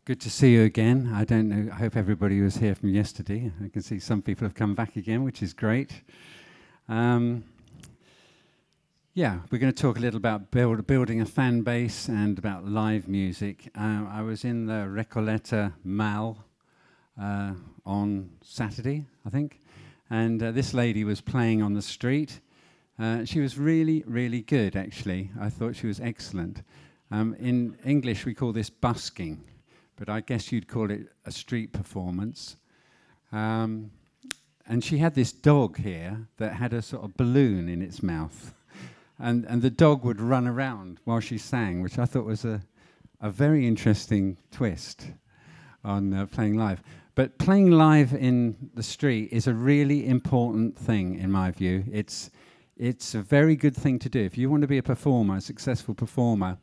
Good to see you again. I don't know, I hope everybody was here from yesterday. I can see some people have come back again, which is great. Yeah, we're going to talk a little about building a fan base and about live music. I was in the Recoleta Mall on Saturday, I think, and this lady was playing on the street. She was really, really good, actually. I thought she was excellent. In English, we call this busking, but I guess you'd call it a street performance. And she had this dog here that had a sort of balloon in its mouth. And the dog would run around while she sang, which I thought was a very interesting twist on playing live. But playing live in the street is a really important thing, in my view. It's a very good thing to do. If you want to be a performer, a successful performer,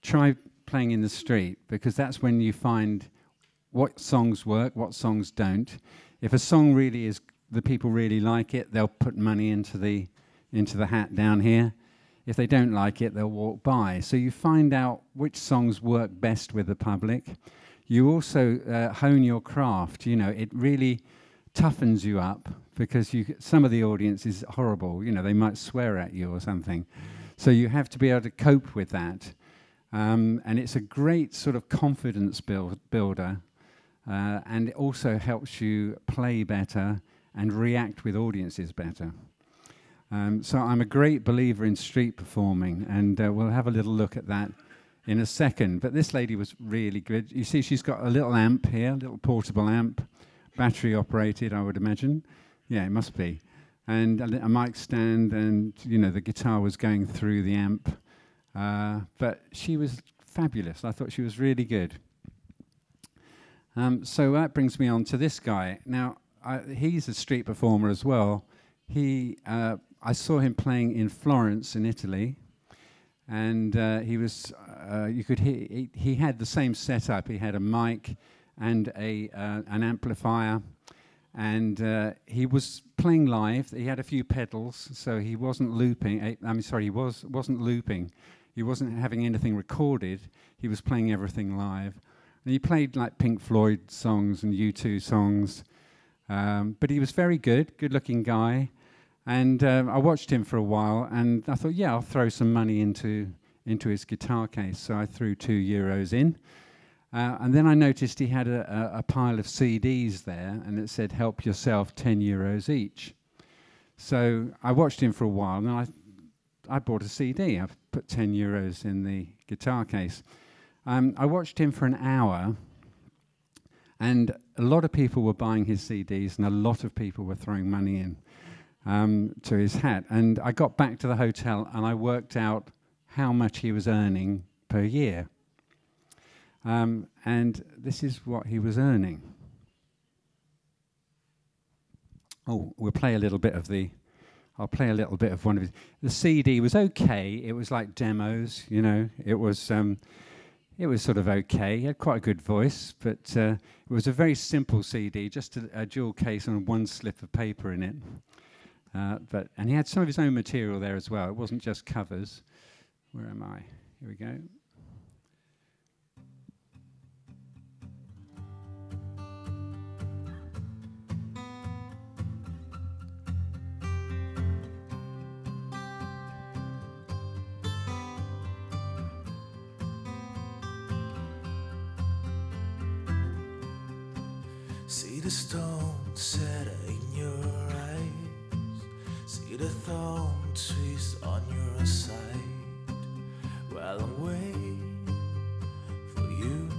try playing in the street, because that's when you find what songs work, what songs don't. If a song really is, the people really like it, they'll put money into the hat down here. If they don't like it, they'll walk by. So you find out which songs work best with the public. You also hone your craft. You know, it really toughens you up, because some of the audience is horrible. You know, they might swear at you or something. So you have to be able to cope with that. And it's a great sort of confidence builder. And it also helps you play better and react with audiences better. So I'm a great believer in street performing, and we'll have a little look at that in a second. But this lady was really good. You see, she's got a little amp here, a little portable amp, battery operated, I would imagine. Yeah, it must be. And a mic stand, and you know, the guitar was going through the amp. But she was fabulous. I thought she was really good. So that brings me on to this guy. Now, he's a street performer as well. I saw him playing in Florence in Italy, and he was, you could hear, he had the same setup. He had a mic and an amplifier, and he was playing live. He had a few pedals, so he wasn't looping. He wasn't looping. He wasn't having anything recorded. He was playing everything live. And he played like Pink Floyd songs and U2 songs, but he was very good-looking guy. And I watched him for a while, and I thought, yeah, I'll throw some money into his guitar case. So I threw €2 in. And then I noticed he had a pile of CDs there, and it said, help yourself, €10 each. So I watched him for a while, and I bought a CD. I put €10 in the guitar case. I watched him for an hour, and a lot of people were buying his CDs, and a lot of people were throwing money in. To his hat. And I got back to the hotel and I worked out how much he was earning per year. And this is what he was earning. Oh, I'll play a little bit of one of his. The CD was okay. It was like demos, you know. It was sort of okay. He had quite a good voice, but it was a very simple CD, just a jewel case and one slip of paper in it. And he had some of his own material there as well. It wasn't just covers. Where am I? Here we go. See the stone set in your eyes. See the thorn twist on your side while I'm waiting for you.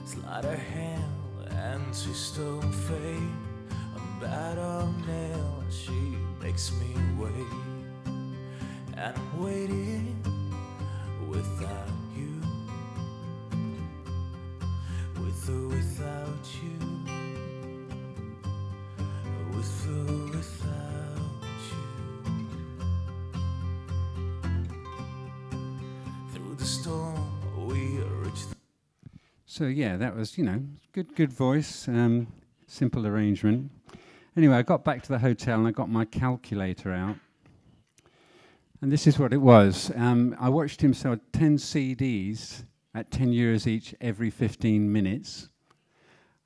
Slide her hand and twist on fate. I'm bad on nail, she makes me wait. And I'm waiting without you. With or without you. With or without you. Through the storm we reach the. So yeah, that was, you know, good voice, simple arrangement. Anyway, I got back to the hotel and I got my calculator out. And this is what it was. I watched him sell 10 CDs at 10 euros each every 15 minutes.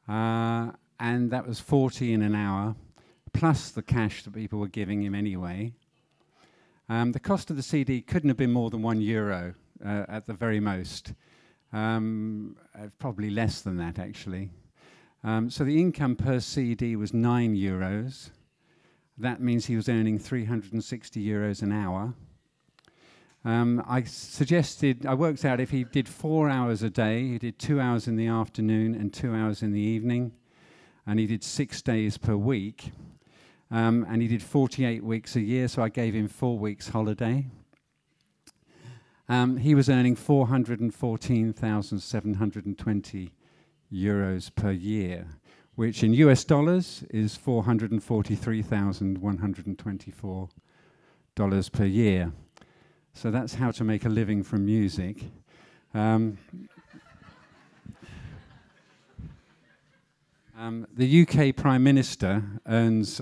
And that was 40 in an hour, plus the cash that people were giving him anyway. The cost of the CD couldn't have been more than €1 at the very most. Probably less than that, actually. So the income per CD was €9. That means he was earning €360 an hour. I worked out if he did 4 hours a day, he did 2 hours in the afternoon and 2 hours in the evening, and he did 6 days per week, and he did 48 weeks a year, so I gave him 4 weeks holiday. He was earning €414,720 per year, which in US dollars is $443,124 per year. So that's how to make a living from music. The UK Prime Minister earns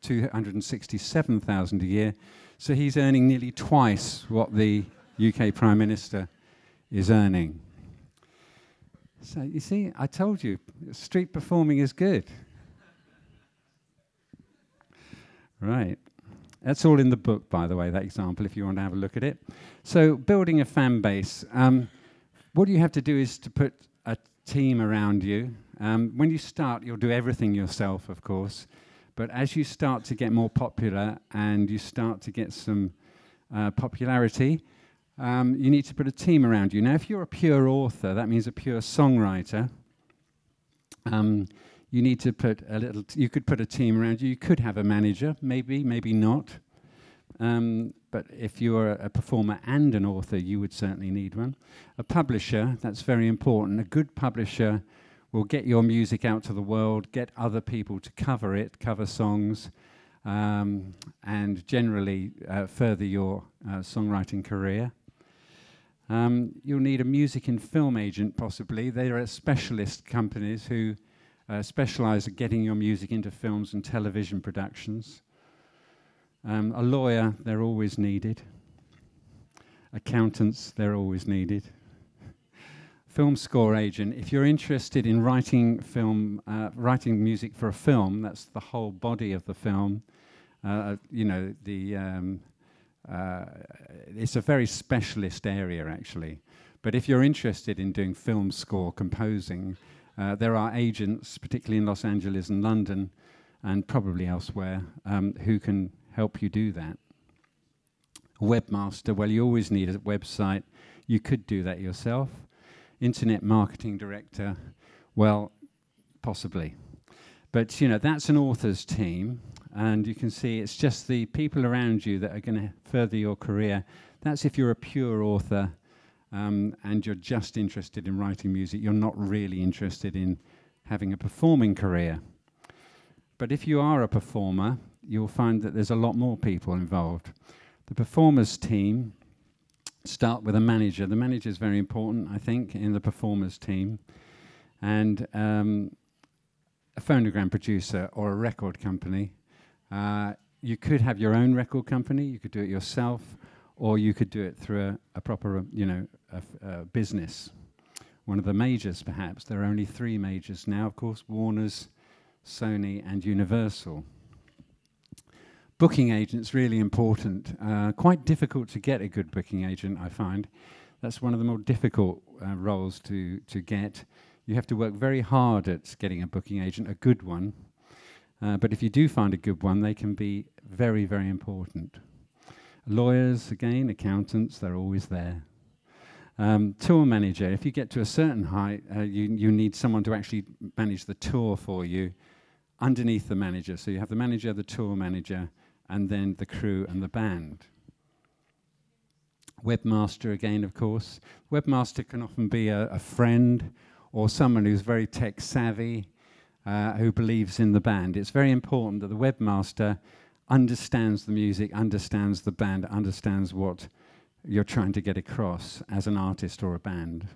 $267,000 a year, so he's earning nearly twice what the UK Prime Minister is earning. So you see, I told you, street performing is good. Right. That's all in the book, by the way, that example, if you want to have a look at it. So building a fan base. What you have to do is to put a team around you. When you start, you'll do everything yourself, of course. But as you start to get more popular and you start to get some popularity, you need to put a team around you. Now, if you're a pure author, that means a pure songwriter, you need to put you could put a team around you. You could have a manager, maybe not. But if you're a performer and an author, you would certainly need one. A publisher, that's very important. A good publisher will get your music out to the world, get other people to cover it, cover songs, and generally further your songwriting career. You'll need a music and film agent, possibly. There are specialist companies who specialize at getting your music into films and television productions. A lawyer, they're always needed. Accountants, they're always needed. Film score agent, if you're interested in writing music for a film, that's the whole body of the film. It's a very specialist area, actually. But if you're interested in doing film score composing, there are agents, particularly in Los Angeles and London, and probably elsewhere, who can help you do that. A webmaster, well, you always need a website. You could do that yourself. Internet marketing director, well, possibly. But, that's an author's team, and you can see it's just the people around you that are going to further your career. That's if you're a pure author, and you're just interested in writing music. You're not really interested in having a performing career. But if you are a performer, you'll find that there's a lot more people involved. The performers team start with a manager. The manager is very important, I think, in the performers team. And a phonogram producer or a record company. You could have your own record company. You could do it yourself, or you could do it through a proper, business. One of the majors, perhaps. There are only 3 majors now, of course: Warner's, Sony, and Universal. Booking agent's really important. Quite difficult to get a good booking agent, I find. That's one of the more difficult roles to get. You have to work very hard at getting a booking agent, a good one. But if you do find a good one, they can be very, very important. Lawyers, again, accountants, they're always there. Tour manager, if you get to a certain height, you need someone to actually manage the tour for you underneath the manager. So you have the manager, the tour manager, and then the crew and the band. Webmaster, again, of course. Webmaster can often be a friend or someone who's very tech savvy, who believes in the band. It's very important that the webmaster understands the music, understands the band, understands what you're trying to get across as an artist or a band.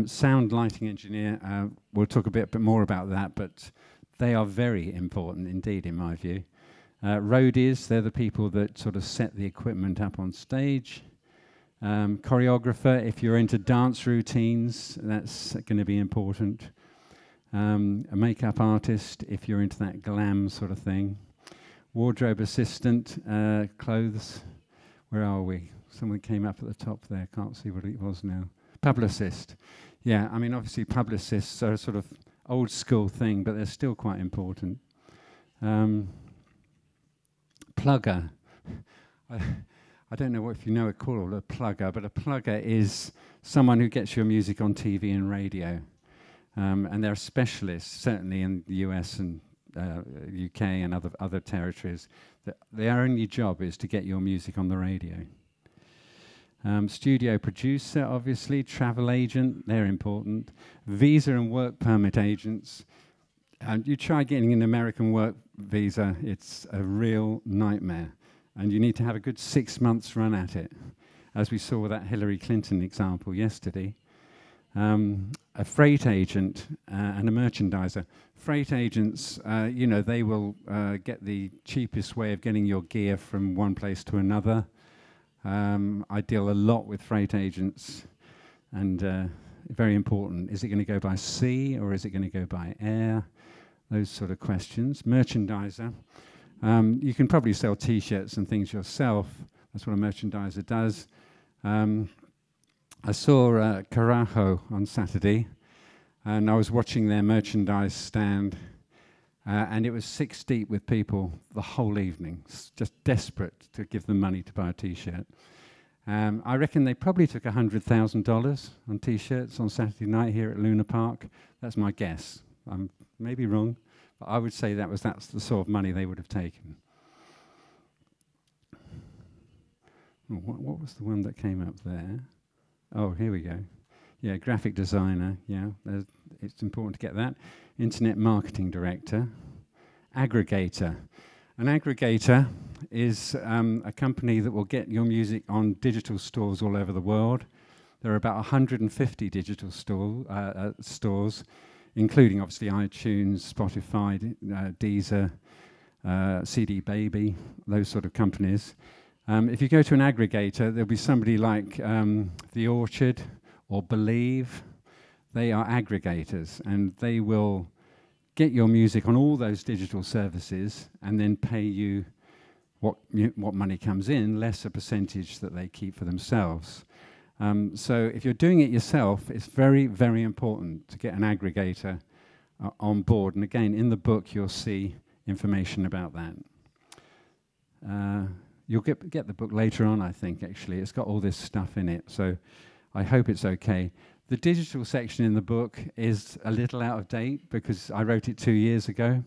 Sound lighting engineer, we'll talk a bit more about that, but they are very important indeed, in my view. Roadies, they're the people that sort of set the equipment up on stage. Choreographer, if you're into dance routines, that's going to be important. A makeup artist, if you're into that glam sort of thing. Wardrobe assistant, clothes. Where are we? Someone came up at the top there, can't see what it was now. Publicist. Yeah, I mean, obviously publicists are a sort of old school thing, but they're still quite important. Plugger. I don't know if you know a called a plugger, but a plugger is someone who gets your music on TV and radio. And they're specialists, certainly in the US and UK and other territories. Their only job is to get your music on the radio. Studio producer, obviously. Travel agent, they're important. Visa and work permit agents. You try getting an American work visa, it's a real nightmare. And you need to have a good 6 months run at it, as we saw with that Hillary Clinton example yesterday. A freight agent and a merchandiser. Freight agents, you know, they will get the cheapest way of getting your gear from one place to another. I deal a lot with freight agents, and very important. Is it going to go by sea or is it going to go by air? Those sort of questions. Merchandiser. You can probably sell T-shirts and things yourself. That's what a merchandiser does. I saw Carajo on Saturday, and I was watching their merchandise stand, and it was 6 deep with people the whole evening, just desperate to give them money to buy a T-shirt. I reckon they probably took $100,000 on T-shirts on Saturday night here at Luna Park. That's my guess. I'm maybe wrong, but I would say that's the sort of money they would have taken. Oh, what was the one that came up there? Oh, here we go. Yeah, graphic designer, yeah, it's important to get that. Internet marketing director. Aggregator. An aggregator is a company that will get your music on digital stores all over the world. There are about 150 digital stores, including obviously iTunes, Spotify, Deezer, CD Baby, those sort of companies. If you go to an aggregator, there'll be somebody like The Orchard or Believe. They are aggregators, and they will get your music on all those digital services and then pay you what money comes in, less a percentage that they keep for themselves. So if you're doing it yourself, it's very, very important to get an aggregator on board. And again, in the book, you'll see information about that. You'll get the book later on, I think, actually. It's got all this stuff in it, so I hope it's okay. The digital section in the book is a little out of date because I wrote it 2 years ago.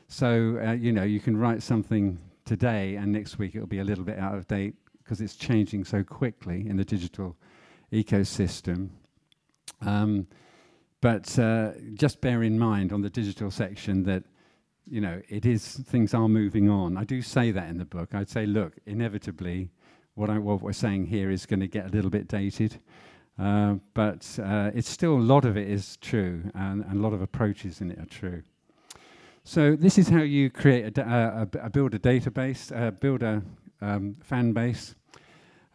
So, you know, you can write something today and next week it'll be a little bit out of date because it's changing so quickly in the digital ecosystem. But just bear in mind on the digital section that, you know, things are moving on. I do say that in the book. I'd say, look, inevitably, what we're saying here is going to get a little bit dated. But it's still, a lot of it is true, and a lot of approaches in it are true. So this is how you create build a database, build a fan base.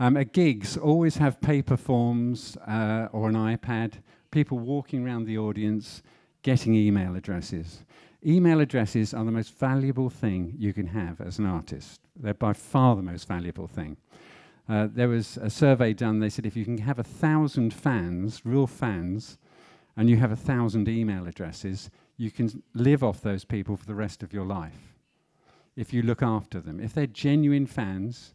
At gigs, always have paper forms or an iPad, people walking around the audience, getting email addresses. Email addresses are the most valuable thing you can have as an artist. They're by far the most valuable thing. There was a survey done, they said if you can have 1,000 fans, real fans, and you have 1,000 email addresses, you can live off those people for the rest of your life, if you look after them. If they're genuine fans,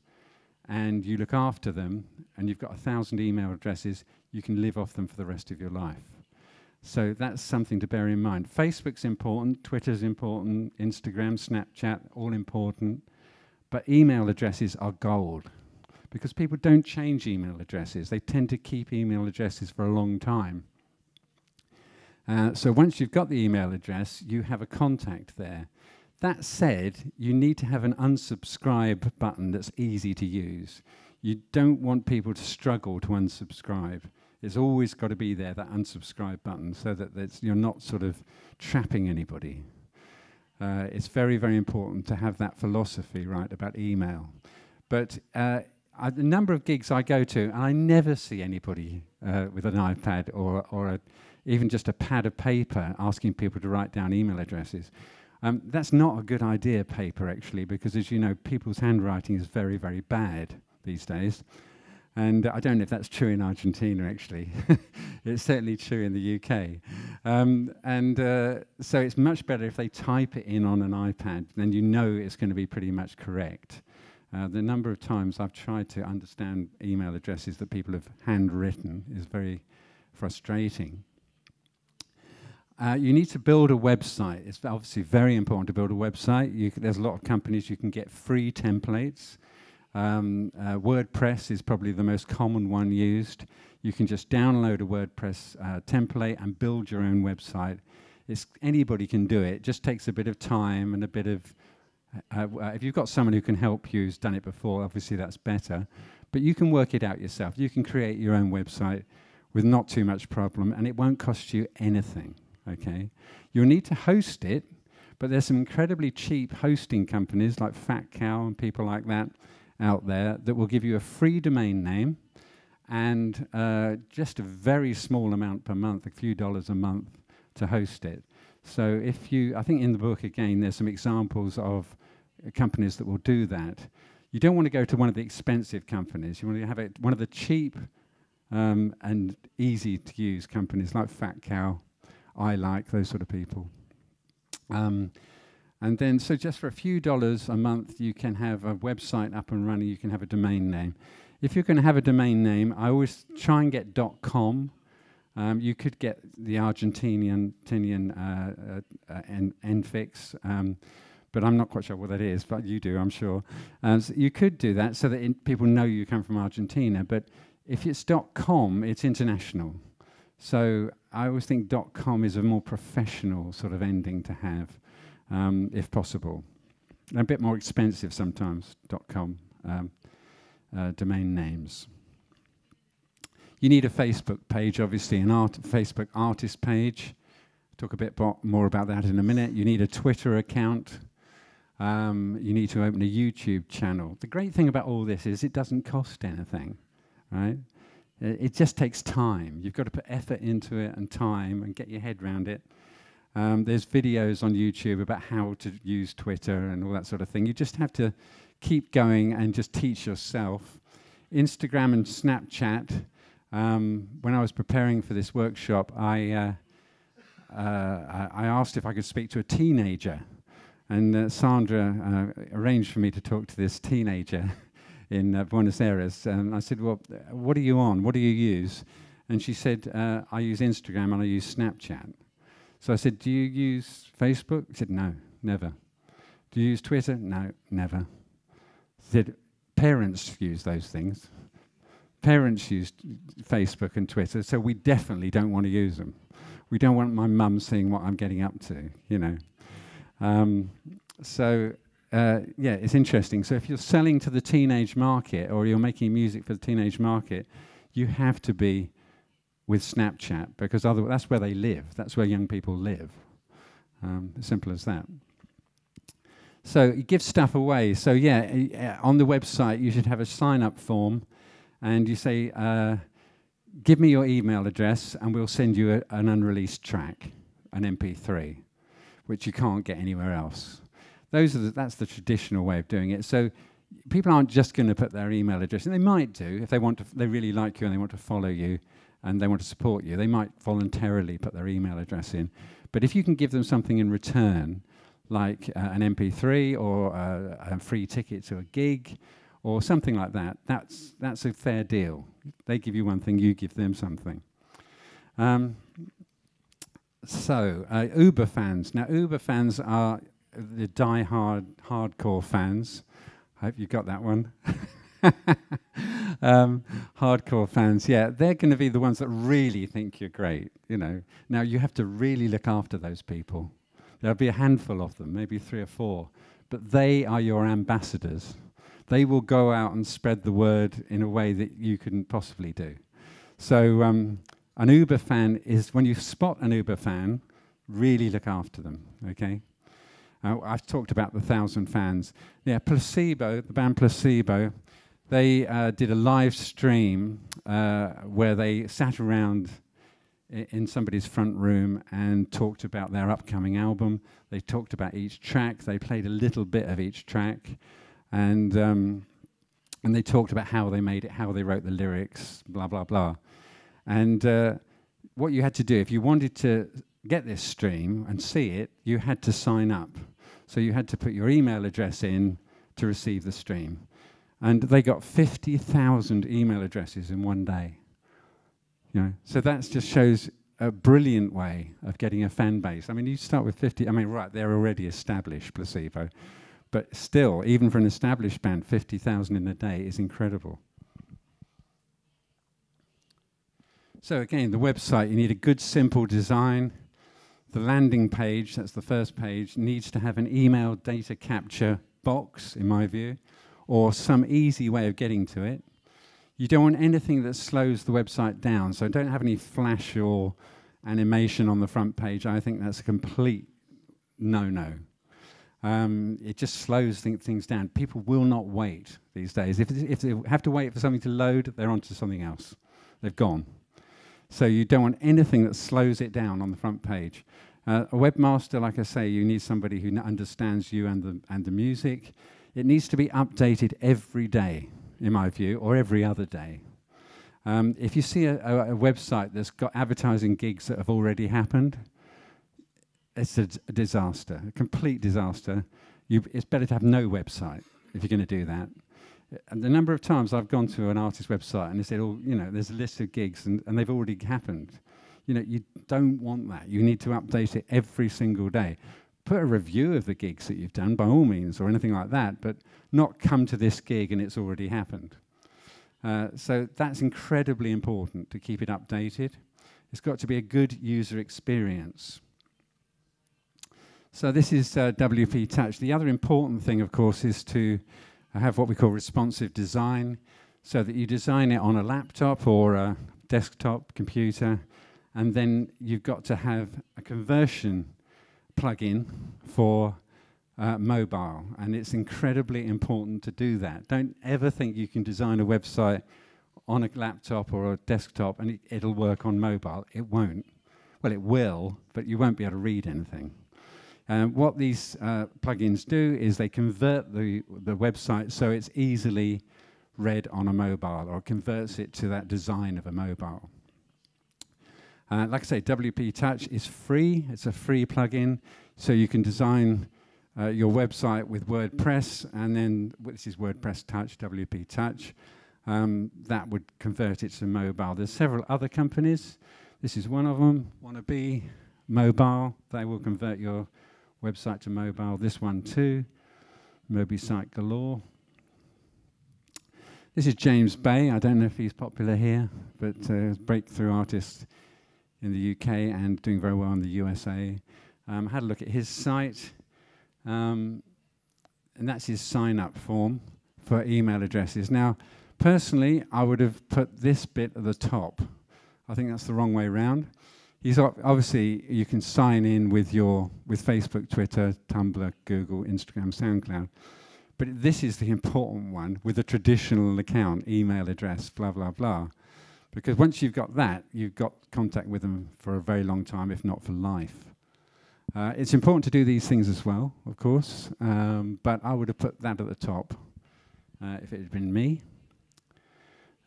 and you look after them, and you've got 1,000 email addresses, you can live off them for the rest of your life. So that's something to bear in mind. Facebook's important, Twitter's important, Instagram, Snapchat, all important, but email addresses are gold. Because people don't change email addresses. They tend to keep email addresses for a long time. So once you've got the email address, you have a contact there. That said, you need to have an unsubscribe button that's easy to use. You don't want people to struggle to unsubscribe. It's always got to be there, that unsubscribe button, so that you're not sort of trapping anybody. It's very, very important to have that philosophy, right, about email. But the number of gigs I go to, and I never see anybody with an iPad or even just a pad of paper asking people to write down email addresses. That's not a good idea, paper, actually, because, as you know, people's handwriting is very, very bad these days. And I don't know if that's true in Argentina, actually. It's certainly true in the UK. So it's much better if they type it in on an iPad, then you know it's going to be pretty much correct. The number of times I've tried to understand email addresses that people have handwritten is very frustrating. You need to build a website. It's obviously very important to build a website. There's a lot of companies you can get free templates. WordPress is probably the most common one used. You can just download a WordPress template and build your own website. Anybody can do it. It just takes a bit of time and a bit of... if you've got someone who can help you who's done it before, obviously that's better. But you can work it out yourself. You can create your own website with not too much problem, and it won't cost you anything, okay? You'll need to host it, but there's some incredibly cheap hosting companies like Fat Cow and people like that out there that will give you a free domain name and just a very small amount per month, a few dollars a month to host it. So I think in the book, again, there's some examples of companies that will do that. You don't want to go to one of the expensive companies. You want to have one of the cheap and easy to use companies like Fat Cow, those sort of people. And then, so just for a few dollars a month, you can have a website up and running, you can have a domain name. If you're going to have a domain name, I always try and get .com. You could get the Argentinian Enfix, but I'm not quite sure what that is, but you do, I'm sure. So you could do that so that people know you come from Argentina, but if it's .com, it's international. So I always think .com is a more professional sort of ending to have. If possible. A bit more expensive sometimes, .com domain names. You need a Facebook page, obviously, an Facebook artist page. Talk a bit more about that in a minute. You need a Twitter account. You need to open a YouTube channel. The great thing about all this is it doesn't cost anything, right? It just takes time. You've got to put effort into it and time and get your head around it. There's videos on YouTube about how to use Twitter and all that sort of thing. You just have to keep going and just teach yourself. Instagram and Snapchat. When I was preparing for this workshop, I asked if I could speak to a teenager. And Sandra arranged for me to talk to this teenager in Buenos Aires. And I said, well, what are you on? What do you use? And she said, I use Instagram and I use Snapchat. So I said, do you use Facebook? She said, no, never. Do you use Twitter? No, never. She said, parents use those things. Parents use Facebook and Twitter, so we definitely don't want to use them. We don't want my mum seeing what I'm getting up to, you know. Yeah, it's interesting. So if you're selling to the teenage market or you're making music for the teenage market, you have to be with Snapchat, because otherwise that's where they live. That's where young people live. As simple as that. So you give stuff away. So yeah, on the website you should have a sign-up form, and you say, give me your email address and we'll send you an unreleased track, an MP3, which you can't get anywhere else. That's the traditional way of doing it. So people aren't just going to put their email address, and they might do if they want to. They really like you and they want to follow you and they want to support you. They might voluntarily put their email address in. But if you can give them something in return, like an MP3 or a free ticket to a gig or something like that, that's a fair deal. They give you one thing, you give them something. Uber fans. Now, Uber fans are the die-hard, hardcore fans. I hope you got that one. Hardcore fans, yeah, they're going to be the ones that really think you're great, you know. Now, you have to really look after those people. There'll be a handful of them, maybe 3 or 4, but they are your ambassadors. They will go out and spread the word in a way that you couldn't possibly do. So an Uber fan is, when you spot an Uber fan, really look after them, okay? I've talked about the 1,000 fans. Yeah, Placebo, the band Placebo, they did a live stream where they sat around in somebody's front room and talked about their upcoming album. They talked about each track. They played a little bit of each track, and they talked about how they made it, how they wrote the lyrics, blah blah blah. And what you had to do if you wanted to get this stream and see it, you had to sign up. So you had to put your email address in to receive the stream. And they got 50,000 email addresses in one day. You know, so that just shows a brilliant way of getting a fan base. I mean, you start with 50. I mean, right, they're already established, Placebo. But still, even for an established band, 50,000 in a day is incredible. So again, the website, you need a good, simple design. The landing page, that's the first page, needs to have an email data capture box, in my view, or some easy way of getting to it. You don't want anything that slows the website down, so don't have any flash or animation on the front page. I think that's a complete no-no. It just slows things down. People will not wait these days. If they have to wait for something to load, they're onto something else. They've gone. So you don't want anything that slows it down on the front page. A webmaster, like I say, you need somebody who understands you and the music. It needs to be updated every day, in my view, or every other day. If you see a website that's got advertising gigs that have already happened, it's a disaster, a complete disaster. It's better to have no website if you're going to do that. And the number of times I've gone to an artist's website and they said, oh, you know, there's a list of gigs and they've already happened. You know, you don't want that. You need to update it every single day. Put a review of the gigs that you've done, by all means, or anything like that, but not come to this gig and it's already happened. So that's incredibly important to keep it updated. It's got to be a good user experience. So this is WP Touch. The other important thing, of course, is to have what we call responsive design, so that you design it on a laptop or a desktop computer, and then you've got to have a conversion plugin for mobile, and it's incredibly important to do that. Don't ever think you can design a website on a laptop or a desktop and it'll work on mobile. It won't. Well, it will, but you won't be able to read anything. What these plugins do is they convert the website so it's easily read on a mobile, or converts it to that design of a mobile. Like I say, WP Touch is free. It's a free plugin, so you can design your website with WordPress, and then this is WordPress Touch, WP Touch. That would convert it to mobile. There's several other companies. This is one of them, Wannabe Mobile. They will convert your website to mobile. This one too, MobiSite Galore. This is James Bay. I don't know if he's popular here, but breakthrough artist in the UK and doing very well in the USA. Had a look at his site, and that's his sign-up form for email addresses. Now, personally, I would have put this bit at the top. I think that's the wrong way around. He's obviously, you can sign in with Facebook, Twitter, Tumblr, Google, Instagram, SoundCloud. But this is the important one with a traditional account, email address, blah, blah, blah. Because once you've got that, you've got contact with them for a very long time, if not for life. It's important to do these things as well, of course, but I would have put that at the top if it had been me.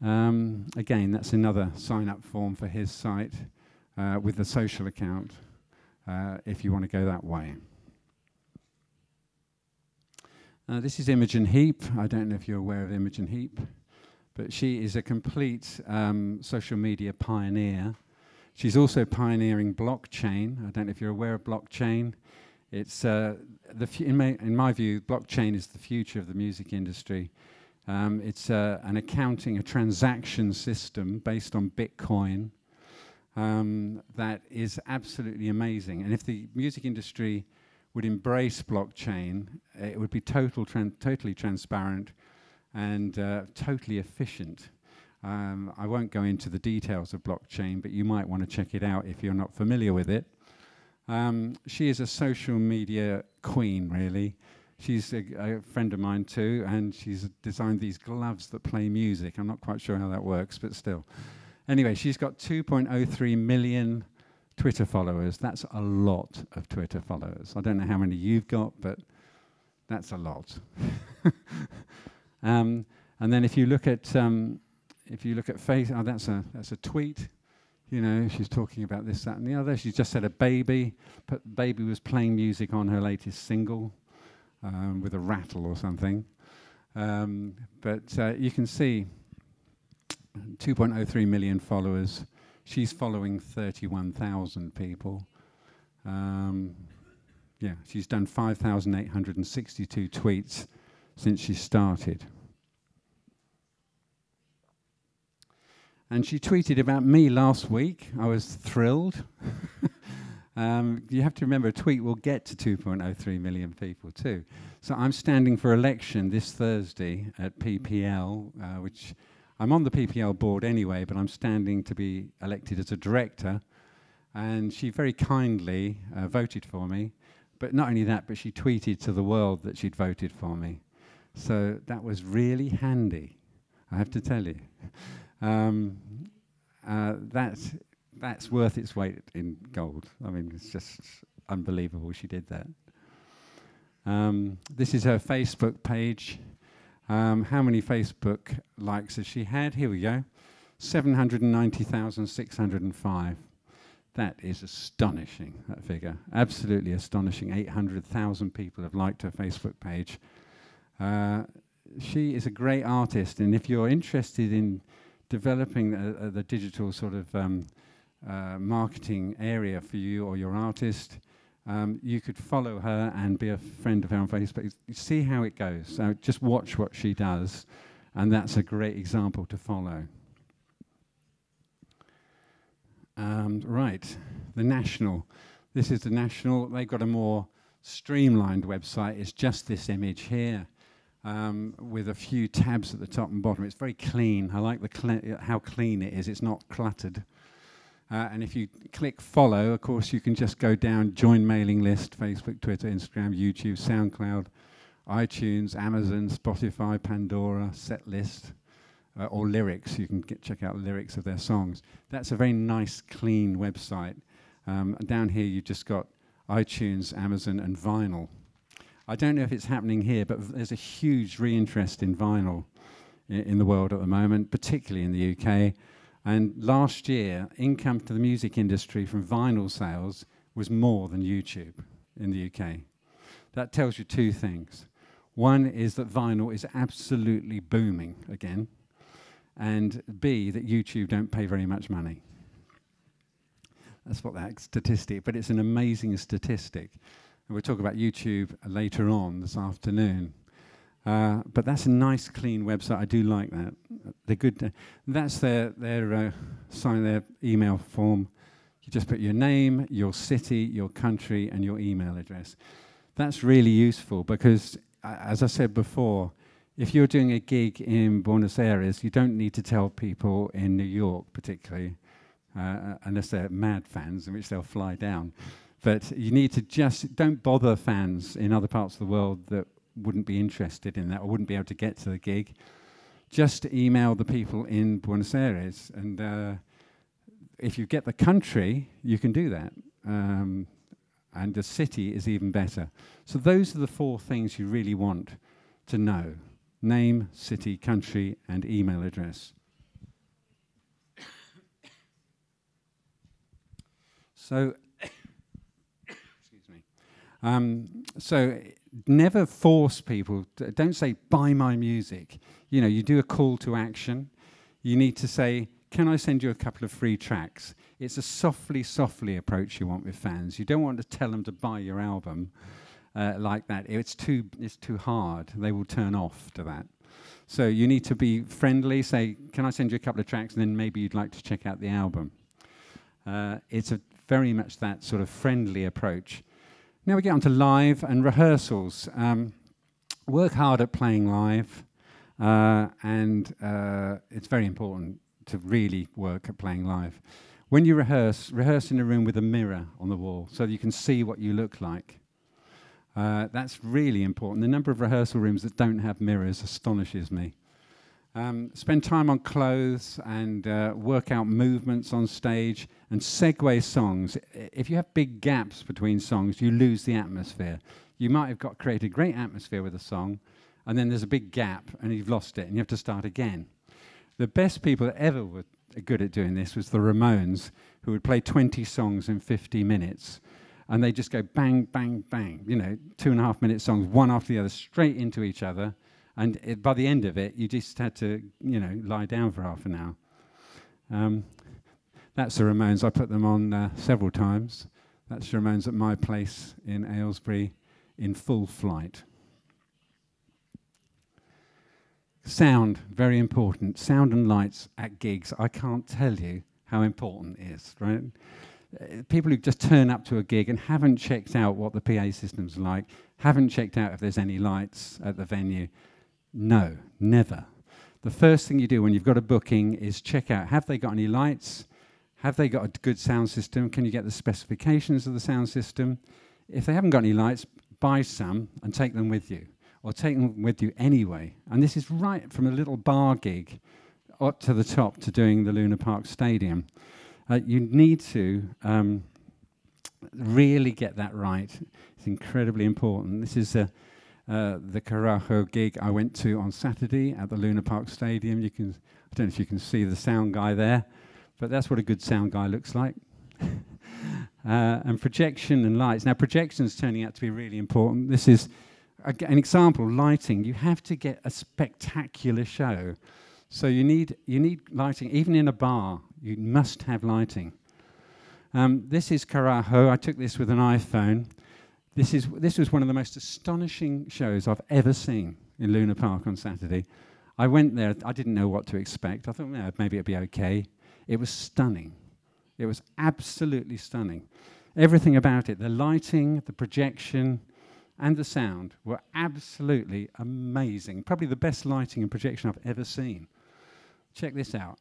Again, that's another sign-up form for his site with the social account, if you want to go that way. This is Imogen Heap. I don't know if you're aware of Imogen Heap, but she is a complete social media pioneer. She's also pioneering blockchain. I don't know if you're aware of blockchain. It's in my view, blockchain is the future of the music industry. It's an accounting, a transaction system based on Bitcoin that is absolutely amazing. And if the music industry would embrace blockchain, it would be totally transparent and totally efficient. I won't go into the details of blockchain, but you might want to check it out if you're not familiar with it. She is a social media queen, really. She's a friend of mine too, and she's designed these gloves that play music. I'm not quite sure how that works, but still. Anyway, she's got 2.03 million Twitter followers. That's a lot of Twitter followers. I don't know how many you've got, but that's a lot. And then if you look at face, oh, that's a tweet. You know, she's talking about this, that, and the other. She's just had a baby. Baby was playing music on her latest single with a rattle or something. But you can see 2.03 million followers. She's following 31,000 people. Yeah, she's done 5,862 tweets since she started. And she tweeted about me last week. I was thrilled. You have to remember, a tweet will get to 2.03 million people too. So I'm standing for election this Thursday at PPL, which I'm on the PPL board anyway, but I'm standing to be elected as a director. And she very kindly voted for me. But not only that, but she tweeted to the world that she'd voted for me. So that was really handy, I have to tell you. That's worth its weight in gold. I mean, it's just unbelievable she did that. This is her Facebook page. How many Facebook likes has she had? Here we go. 790,605. That is astonishing, that figure. Absolutely astonishing. 800,000 people have liked her Facebook page. She is a great artist, and if you're interested in developing the digital sort of marketing area for you or your artist, you could follow her and be a friend of her on Facebook. See how it goes. So just watch what she does, and that's a great example to follow. Right, the National. This is the National. They've got a more streamlined website. It's just this image here. With a few tabs at the top and bottom. It's very clean. I like how clean it is. It's not cluttered. And if you click follow, of course, you can just go down, join mailing list, Facebook, Twitter, Instagram, YouTube, SoundCloud, iTunes, Amazon, Spotify, Pandora, set list, or lyrics. You can check out lyrics of their songs. That's a very nice, clean website. Down here, you've just got iTunes, Amazon, and vinyl. I don't know if it's happening here, but there's a huge re-interest in vinyl in the world at the moment, particularly in the UK. And last year, income to the music industry from vinyl sales was more than YouTube in the UK. That tells you two things. One is that vinyl is absolutely booming again, and B, that YouTube don't pay very much money. That's what that statistic, but it's an amazing statistic. And we'll talk about YouTube later on this afternoon. But that's a nice, clean website. I do like that. They're good. That's their email form. You just put your name, your city, your country, and your email address. That's really useful because, as I said before, if you're doing a gig in Buenos Aires, you don't need to tell people in New York, particularly, unless they're mad fans, in which they'll fly down. But you need to just don't bother fans in other parts of the world that wouldn't be interested in that or wouldn't be able to get to the gig. Just email the people in Buenos Aires. And if you get the country, you can do that. And the city is even better. So those are the four things you really want to know. Name, city, country, and email address. So, so never force people. Don't say, buy my music. You know, you do a call to action. You need to say, can I send you a couple of free tracks? It's a softly approach you want with fans. You don't want to tell them to buy your album like that. It's too hard. They will turn off to that. So you need to be friendly. Say, can I send you a couple of tracks? And then maybe you'd like to check out the album. It's very much that sort of friendly approach. Now we get on to live and rehearsals. Work hard at playing live, and it's very important to really work at playing live. When you rehearse, rehearse in a room with a mirror on the wall so that you can see what you look like. That's really important. The number of rehearsal rooms that don't have mirrors astonishes me. Spend time on clothes and work out movements on stage and segue songs. If you have big gaps between songs, you lose the atmosphere. You might have created a great atmosphere with a song, and then there's a big gap and you've lost it and you have to start again. The best people that ever were good at doing this was the Ramones, who would play 20 songs in 50 minutes. And they just go bang, bang, bang, 2.5-minute songs, one after the other, straight into each other. And by the end of it, you just had to, lie down for half an hour. That's the Ramones. I put them on several times. That's the Ramones at my place in Aylesbury in full flight. Sound, very important. Sound and lights at gigs. I can't tell you how important it is, right? People who just turn up to a gig and haven't checked out what the PA system's like, haven't checked out if there's any lights at the venue. No, never. The first thing you do when you've got a booking is check out, have they got any lights? Have they got a good sound system? Can you get the specifications of the sound system? If they haven't got any lights, buy some and take them with you, or take them with you anyway. And this is right from a little bar gig up to the top to doing the Luna Park Stadium. You need to really get that right. It's incredibly important. This is the Carajo gig I went to on Saturday at the Luna Park Stadium. I don't know if you can see the sound guy there, but that's what a good sound guy looks like. And projection and lights. Now, projection's turning out to be really important. This is an example, lighting. You have to get a spectacular show. So you need lighting. Even in a bar, you must have lighting. This is Carajo. I took this with an iPhone. This was one of the most astonishing shows I've ever seen in Luna Park on Saturday. I went there. I didn't know what to expect. I thought, maybe it'd be okay. It was stunning. It was absolutely stunning. Everything about it, the lighting, the projection, and the sound were absolutely amazing. Probably the best lighting and projection I've ever seen. Check this out.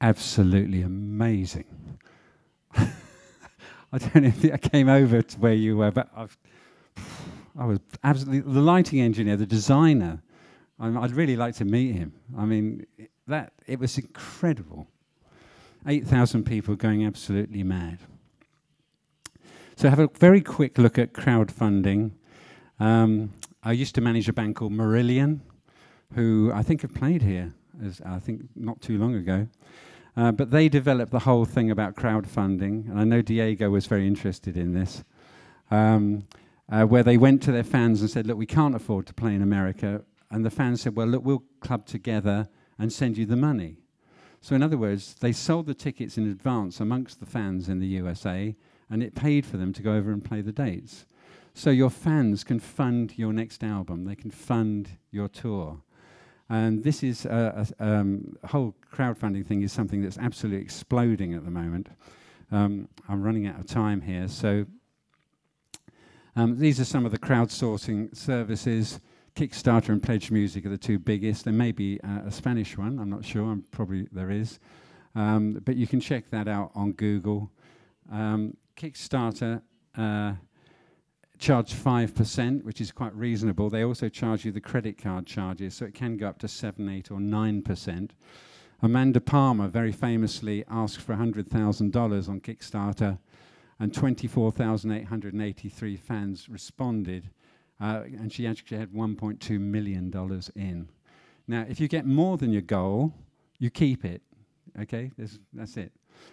Absolutely amazing. I don't know if I came over to where you were, but I was absolutely, the lighting engineer, the designer, I'd really like to meet him. I mean, it was incredible. 8,000 people going absolutely mad. So have a very quick look at crowdfunding. I used to manage a band called Marillion, who I think have played here, I think not too long ago. But they developed the whole thing about crowdfunding, and I know Diego was very interested in this, where they went to their fans and said, look, we can't afford to play in America. And the fans said, well, look, we'll club together and send you the money. So in other words, they sold the tickets in advance amongst the fans in the USA, and it paid for them to go over and play the dates. So your fans can fund your next album. They can fund your tour. And this is a whole crowdfunding thing is something that's absolutely exploding at the moment. I'm running out of time here. So these are some of the crowdsourcing services. Kickstarter and Pledge Music are the two biggest. There may be a Spanish one. I'm not sure. Probably there is. But you can check that out on Google. Kickstarter charge 5%, which is quite reasonable. They also charge you the credit card charges, so it can go up to 7, 8, or 9%. Amanda Palmer very famously asked for $100,000 on Kickstarter, and 24,883 fans responded, and she actually had $1.2 million in. Now, if you get more than your goal, you keep it, okay? That's it.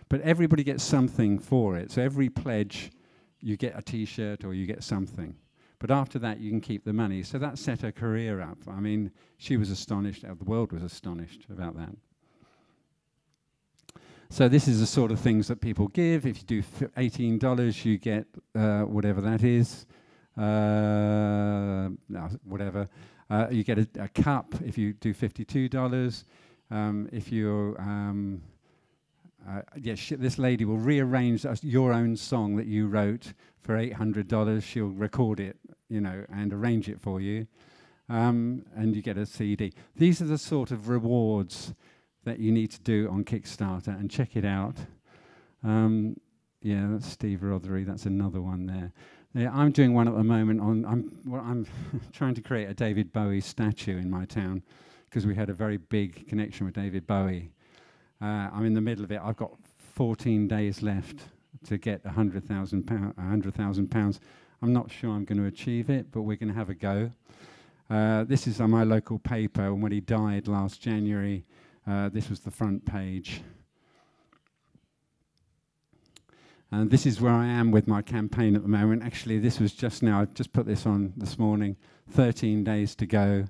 But everybody gets something for it. So every pledge, you get a T-shirt or you get something. But after that, you can keep the money. So that set her career up. I mean, she was astonished. The world was astonished about that. So this is the sort of things that people give. If you do $18, you get whatever that is. No, whatever. You get a cup if you do $52. If you're... this lady will rearrange your own song that you wrote for $800. She'll record it, you know, and arrange it for you. And you get a CD. These are the sort of rewards that you need to do on Kickstarter, and check it out. Yeah, that's Steve Rothery. That's another one there. Yeah, I'm doing one at the moment on. I'm trying to create a David Bowie statue in my town because we had a very big connection with David Bowie. I'm in the middle of it. I've got 14 days left to get £100,000. I'm not sure I'm going to achieve it, but we're going to have a go. This is on my local paper, and when he died last January, this was the front page. And this is where I am with my campaign at the moment. Actually, this was just now. I just put this on this morning. 13 days to go.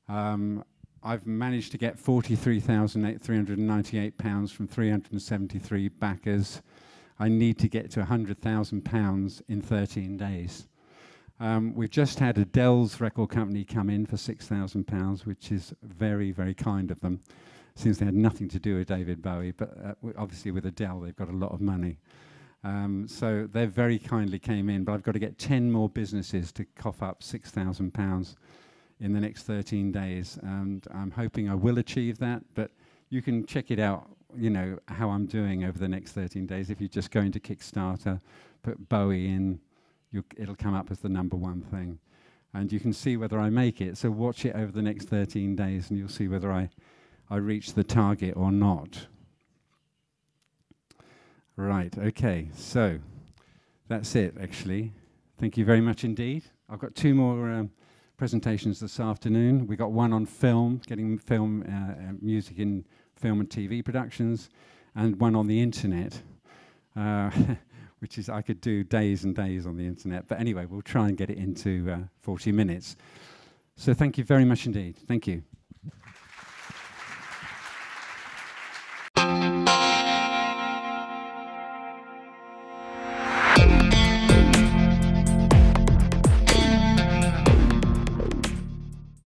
I've managed to get £43,398 from 373 backers. I need to get to £100,000 in 13 days. We've just had Adele's record company come in for £6,000, which is very, very kind of them, since they had nothing to do with David Bowie. But obviously with Adele, they've got a lot of money. So they very kindly came in, but I've got to get 10 more businesses to cough up £6,000 in the next 13 days, and I'm hoping I will achieve that. But you can check it out, you know, how I'm doing over the next 13 days. If you just go into Kickstarter, put Bowie in, it'll come up as the #1 thing, and you can see whether I make it. So watch it over the next 13 days, and you'll see whether I reach the target or not. Right, okay, so that's it, actually. Thank you very much indeed. I've got 2 more presentations this afternoon. We got one on film, getting film music in film and TV productions, and one on the internet, which is I could do days and days on the internet. But anyway, we'll try and get it into 40 minutes. So thank you very much indeed. Thank you.